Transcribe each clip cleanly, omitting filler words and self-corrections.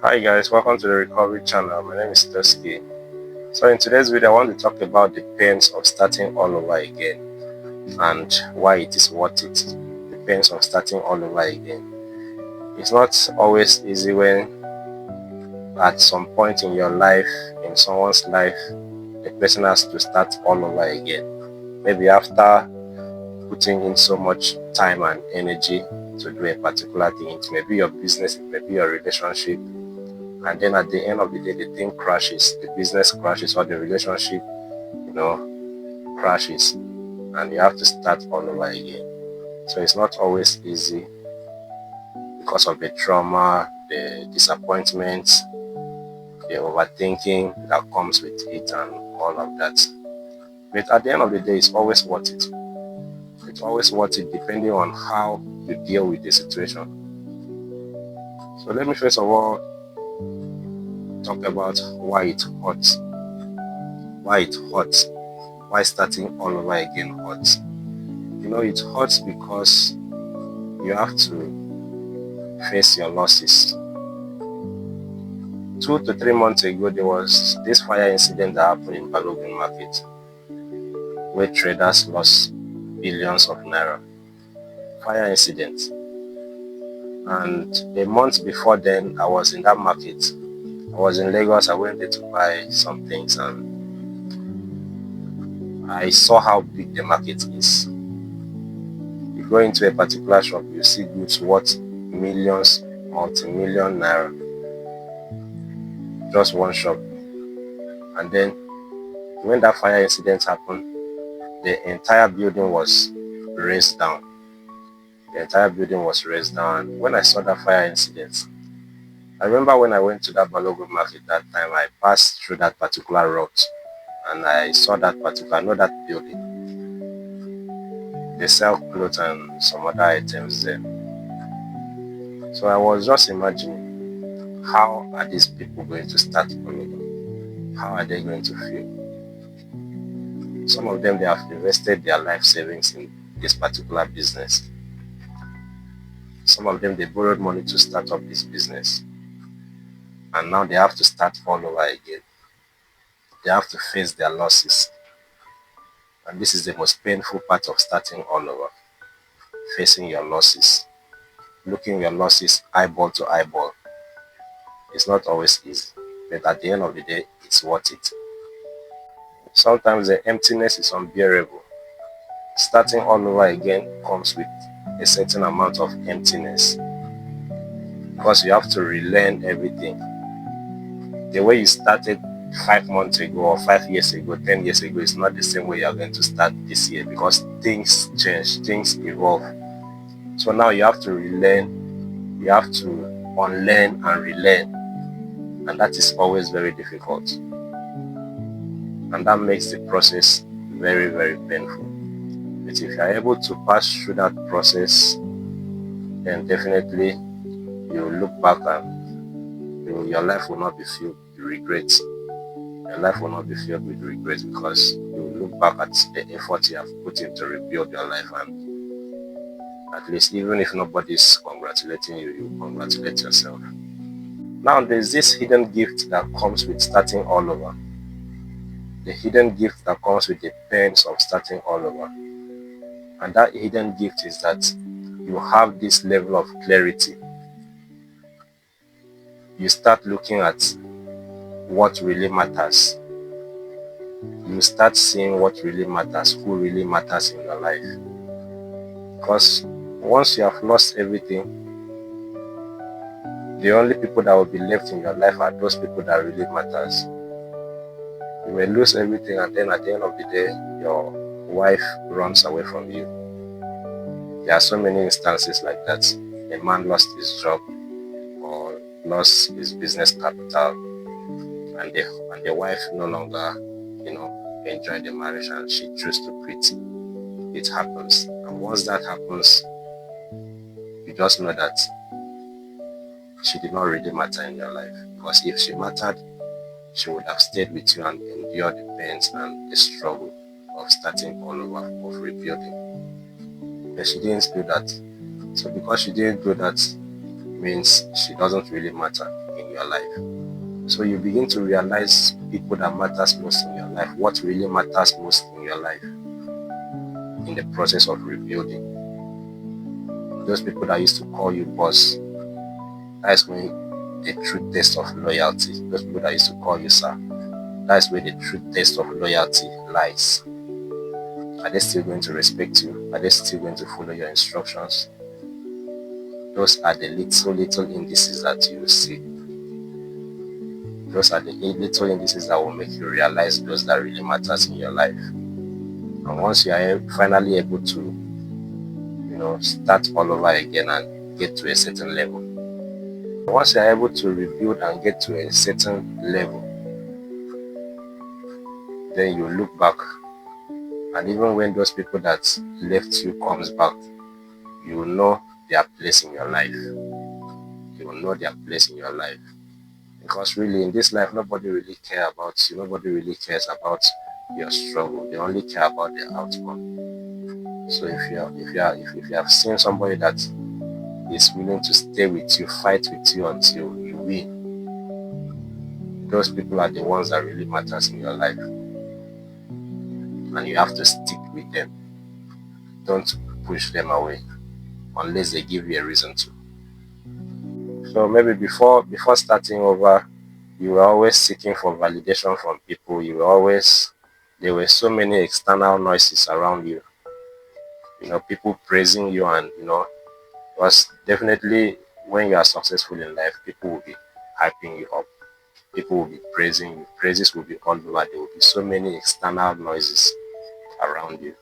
Hi guys, welcome to the Recovery channel. My name is Dusky. So in today's video, I want to talk about the pains of starting all over again and why it is worth it. The pains of starting all over again. It's not always easy when at some point in your life, in someone's life, the person has to start all over again. Maybe after putting in so much time and energy to do a particular thing. It may be your business, it may be your relationship, and then at the end of the day the thing crashes, the business crashes or the relationship crashes, and you have to start all over again. So it's not always easy because of the trauma, the disappointment, the overthinking that comes with it and all of that. But at the end of the day, it's always worth it. It's always worth it depending on how you deal with the situation. So let me first of all talk about why it hurts. Why it hurts. Why starting all over again hurts. It hurts because you have to face your losses. 2 to 3 months ago, there was this fire incident that happened in Balogun Market where traders lost billions of naira. Fire incident. And a month before then, I was in that market. I was in Lagos. I went there to buy some things and I saw how big the market is. You go into a particular shop, you see goods worth millions, multi-million naira. Just one shop. And then when that fire incident happened, the entire building was razed down. The entire building was razed down. When I saw that fire incident, I remember when I went to that Balogun market that time, I passed through that particular route and I saw I know that building. They sell clothes and some other items there. So I was just imagining, how are these people going to start all over? How are they going to feel? Some of them, they have invested their life savings in this particular business. Some of them, they borrowed money to start up this business. And now they have to start all over again. They have to face their losses. And this is the most painful part of starting all over. Facing your losses. Looking your losses eyeball to eyeball. It's not always easy. But at the end of the day, it's worth it. Sometimes the emptiness is unbearable. Starting all over again comes with a certain amount of emptiness because you have to relearn everything. The way you started 5 months ago or 5 years ago, 10 years ago is not the same way you're going to start this year because things change, things evolve. So now you have to relearn, you have to unlearn and relearn, and that is always very difficult. And that makes the process very, very painful. But if you are able to pass through that process, then definitely you look back and your life will not be filled with regrets. Your life will not be filled with regrets because you look back at the effort you have put in to rebuild your life, and at least even if nobody is congratulating you, you congratulate yourself. Now there's this hidden gift that comes with starting all over. The hidden gift that comes with the pains of starting all over. And that hidden gift is that you have this level of clarity. You start looking at what really matters. You start seeing what really matters, who really matters in your life. Because once you have lost everything, the only people that will be left in your life are those people that really matters. You may lose everything and then at the end of the day, your wife runs away from you. There are so many instances like that. A man lost his job or lost his business capital, and the wife no longer, enjoy the marriage and she chooses to quit. It happens. And once that happens, you just know that she did not really matter in your life. Because if she mattered, she would have stayed with you and endured the pains and the struggle of starting all over, of rebuilding. But she didn't do that. So because she didn't do that, means she doesn't really matter. in your life. So you begin to realize people that matters most in your life, what really matters most in your life in the process of rebuilding. Those people that used to call you boss, that's when the true test of loyalty. Those people that used to call you sir, that's where the true test of loyalty lies. Are they still going to respect you? Are they still going to follow your instructions? Those are the little indices that you see. Those are the little indices that will make you realize those that really matters in your life. And once you are finally able to, start all over again and get to a certain level. Once you are able to rebuild and get to a certain level, then you look back, and even when those people that left you comes back, you will know their place in your life. You will know their place in your life. Because really in this life, nobody really cares about you. Nobody really cares about your struggle. They only care about the outcome. So if you have seen somebody that is willing to stay with you, fight with you until you win, those people are the ones that really matters in your life. And you have to stick with them. Don't push them away unless they give you a reason to. So maybe before starting over, you were always seeking for validation from people. There were so many external noises around you. People praising you, and because definitely when you are successful in life, people will be hyping you up. People will be praising you. Praises will be all over. There will be so many external noises around you.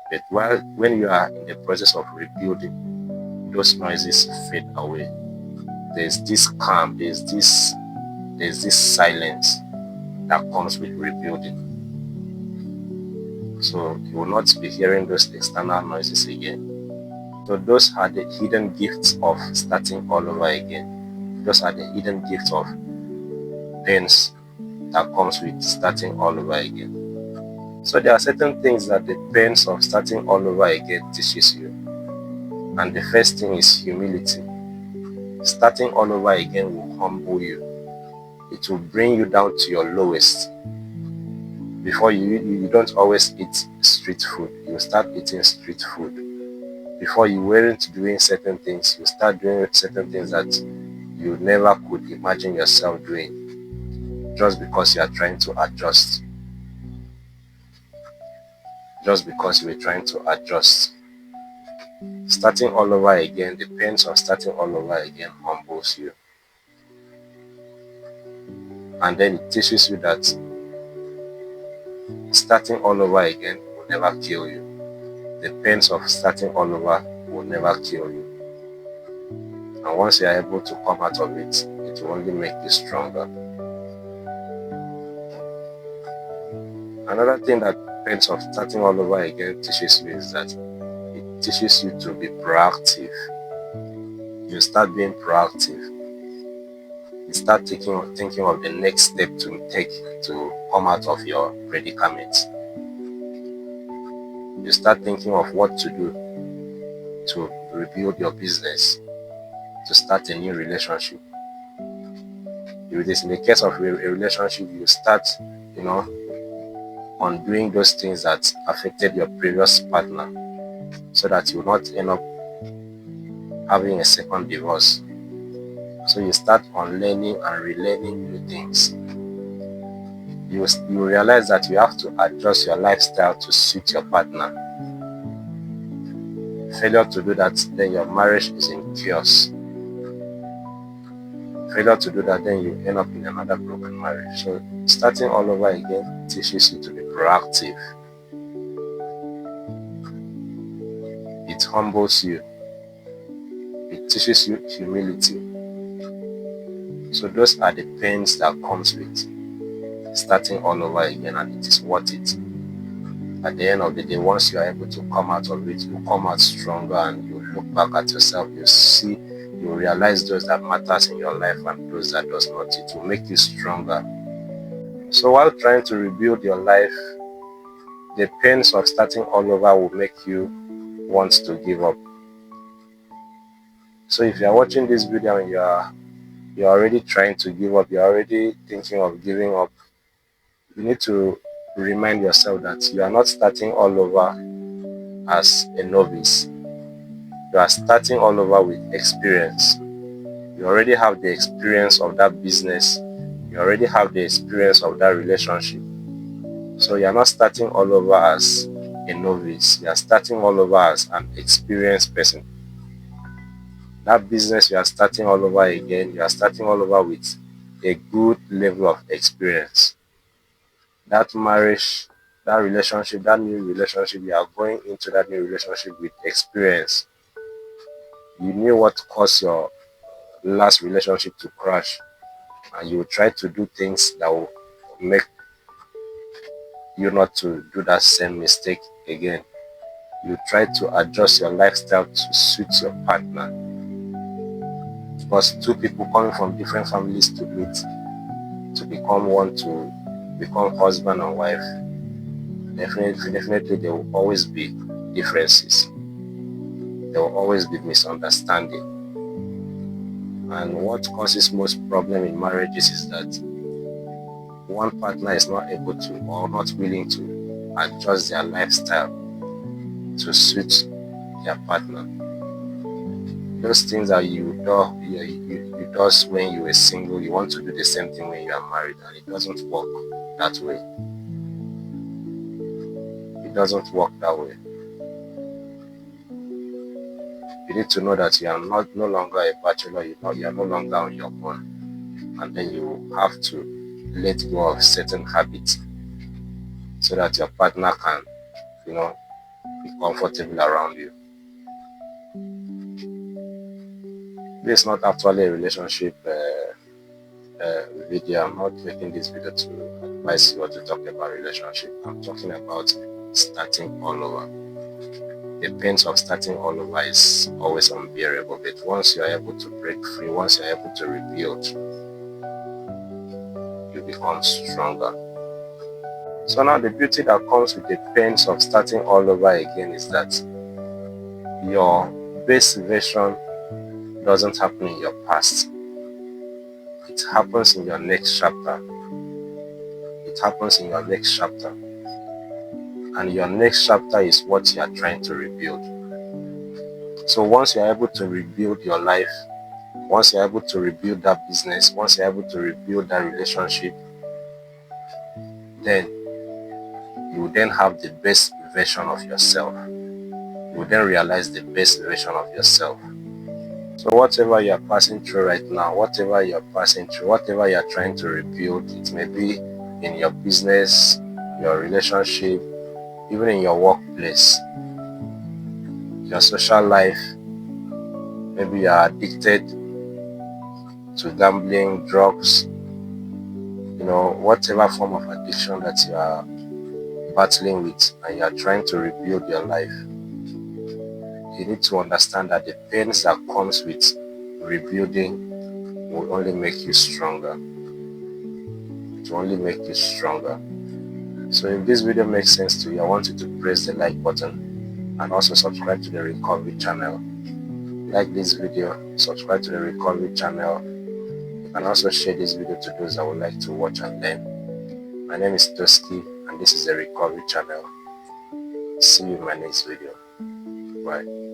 But when you are in the process of rebuilding, those noises fade away. There's this calm, there's this silence that comes with rebuilding. So you will not be hearing those external noises again. So those are the hidden gifts of starting all over again. Those are the hidden gifts of pains that comes with starting all over again. So there are certain things that the pains of starting all over again teaches you. And the first thing is humility. Starting all over again will humble you. It will bring you down to your lowest. Before you don't always eat street food. You start eating street food. Before you weren't doing certain things, you start doing certain things that you never could imagine yourself doing, just because you are trying to adjust. Just because you were trying to adjust. Starting all over again, the pains of starting all over again humbles you. And then it teaches you that starting all over again will never kill you. The pains of starting all over will never kill you. And once you are able to come out of it, it will only make you stronger. Another thing that pains of starting all over again teaches you is that it teaches you to be proactive. You start being proactive. You start thinking of the next step to take to come out of your predicament. You start thinking of what to do to rebuild your business, to start a new relationship. If it is in the case of a relationship, you start, undoing those things that affected your previous partner, so that you will not end up having a second divorce. So you start unlearning and relearning new things. You realize that you have to adjust your lifestyle to suit your partner. Failure to do that, then your marriage is in chaos. Failure to do that, then you end up in another broken marriage. So starting all over again teaches you to be proactive. It humbles you. It teaches you humility. So those are the pains that comes with starting all over again, and it is worth it. At the end of the day, once you are able to come out of it, you come out stronger, and you look back at yourself, you realize those that matters in your life and those that does not. It will make you stronger. So while trying to rebuild your life, the pains of starting all over will make you want to give up. So if you are watching this video and you are you're already trying to give up, you're already thinking of giving up, you need to remind yourself that you are not starting all over as a novice. You are starting all over with experience. You already have the experience of that business. You already have the experience of that relationship. So you are not starting all over as a novice. You are starting all over as an experienced person. That business you are starting all over again, you are starting all over with a good level of experience. That marriage, that relationship, that new relationship, you are going into that new relationship with experience. You knew what caused your last relationship to crash, and you will try to do things that will make you not to do that same mistake again. You try to adjust your lifestyle to suit your partner, because two people coming from different families to meet to become one, to become husband and wife, definitely there will always be differences. There will always be misunderstanding. And what causes most problem in marriages is that one partner is not able to or not willing to adjust their lifestyle to suit their partner. Those things that you do when you were single, you want to do the same thing when you are married, and it doesn't work that way. It doesn't work that way. You need to know that you are no longer a bachelor, you are no longer on your own, and then you have to let go of certain habits so that your partner can, be comfortable around you. This is not actually a relationship video. I'm not making this video to advise you or to talk about relationship. I'm talking about starting all over. The pains of starting all over is always unbearable, but once you're able to break free, once you're able to rebuild, you become stronger. So now the beauty that comes with the pains of starting all over again is that your best version doesn't happen in your past. It happens in your next chapter. It happens in your next chapter. And your next chapter is what you are trying to rebuild. So once you're able to rebuild your life, once you're able to rebuild that business, once you're able to rebuild that relationship, then you will then have the best version of yourself. You will then realize the best version of yourself. So whatever you're passing through right now, whatever you're passing through, whatever you're trying to rebuild, it may be in your business, your relationship, even in your workplace, your social life. Maybe you are addicted to gambling, drugs, whatever form of addiction that you are battling with, and you are trying to rebuild your life. You need to understand that the pains that comes with rebuilding will only make you stronger. It will only make you stronger. So if this video makes sense to you, I want you to press the like button and also subscribe to the recovery channel. Like this video, subscribe to the recovery channel. You can also share this video to those that would like to watch and learn. My name is Toski, and this is the recovery channel. See you in my next video. Bye.